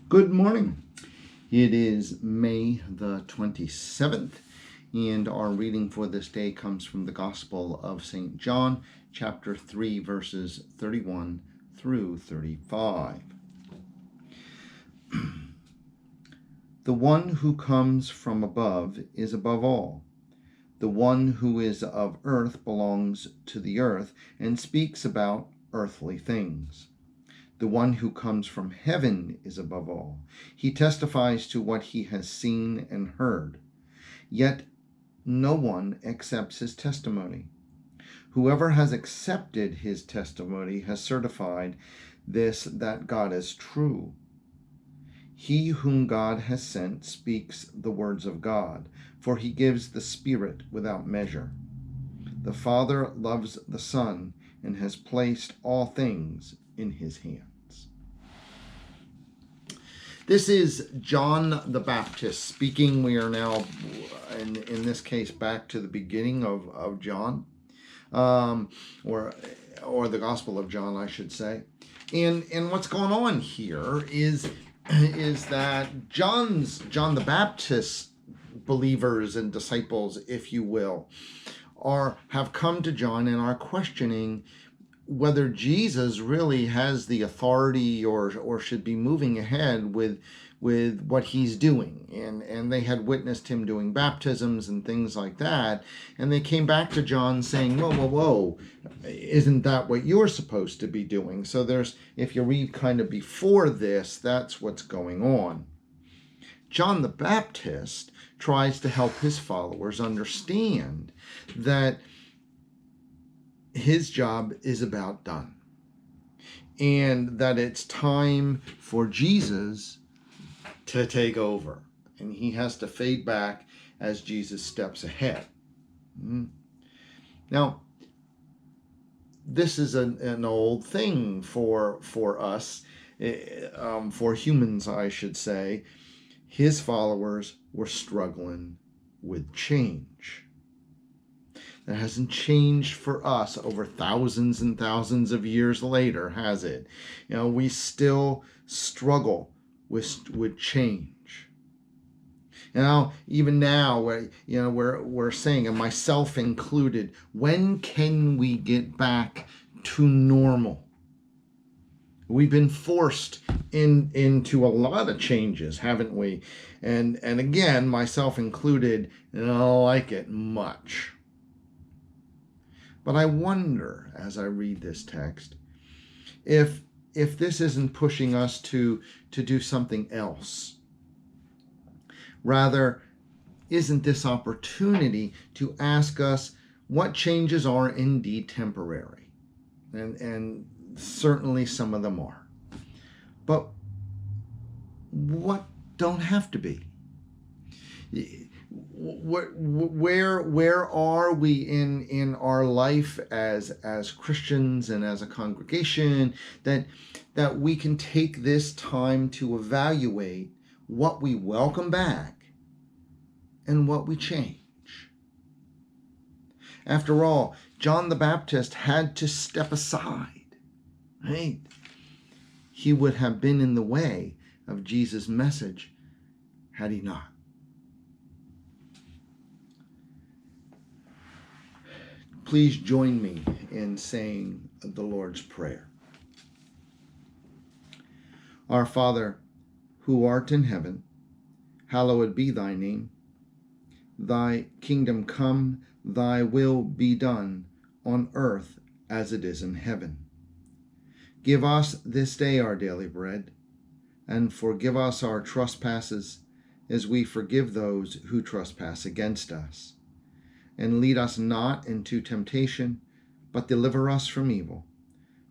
Good morning. It is May the 27th, and our reading for this day comes from the Gospel of St. John, chapter 3, verses 31 through 35. The one who comes from above is above all. The one who is of earth belongs to the earth and speaks about earthly things. The one who comes from heaven is above all. He testifies to what he has seen and heard. Yet no one accepts his testimony. Whoever has accepted his testimony has certified this, that God is true. He whom God has sent speaks the words of God, for he gives the Spirit without measure. The Father loves the Son and has placed all things in his hands. This is John the Baptist speaking. We are now, in this case, back to the beginning of John, or the Gospel of John, I should say. And what's going on here is that John the Baptist believers and disciples, if you will, have come to John and are questioning whether Jesus really has the authority or should be moving ahead with what he's doing. And they had witnessed him doing baptisms and things like that. And they came back to John saying, whoa, isn't that what you're supposed to be doing? So if you read kind of before this, that's what's going on. John the Baptist tries to help his followers understand that his job is about done, and that it's time for Jesus to take over, and he has to fade back as Jesus steps ahead. Now, this is an old thing for us, for humans, I should say. His followers were struggling with change. That hasn't changed for us over thousands and thousands of years later, has it? We still struggle with change. Even now, we're saying, and myself included, when can we get back to normal? We've been forced into a lot of changes, haven't we? And again, myself included, I don't like it much. But I wonder, as I read this text, if this isn't pushing us to do something else. Rather, isn't this opportunity to ask us what changes are indeed temporary? And certainly some of them are. But what don't have to be? Where are we in our life as Christians and as a congregation that we can take this time to evaluate what we welcome back and what we change? After all, John the Baptist had to step aside, right? He would have been in the way of Jesus' message had he not. Please join me in saying the Lord's Prayer. Our Father, who art in heaven, hallowed be thy name. Thy kingdom come, thy will be done on earth as it is in heaven. Give us this day our daily bread, and forgive us our trespasses as we forgive those who trespass against us. And lead us not into temptation, but deliver us from evil.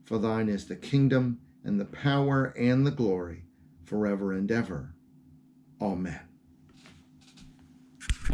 For thine is the kingdom, and the power, and the glory, forever and ever. Amen.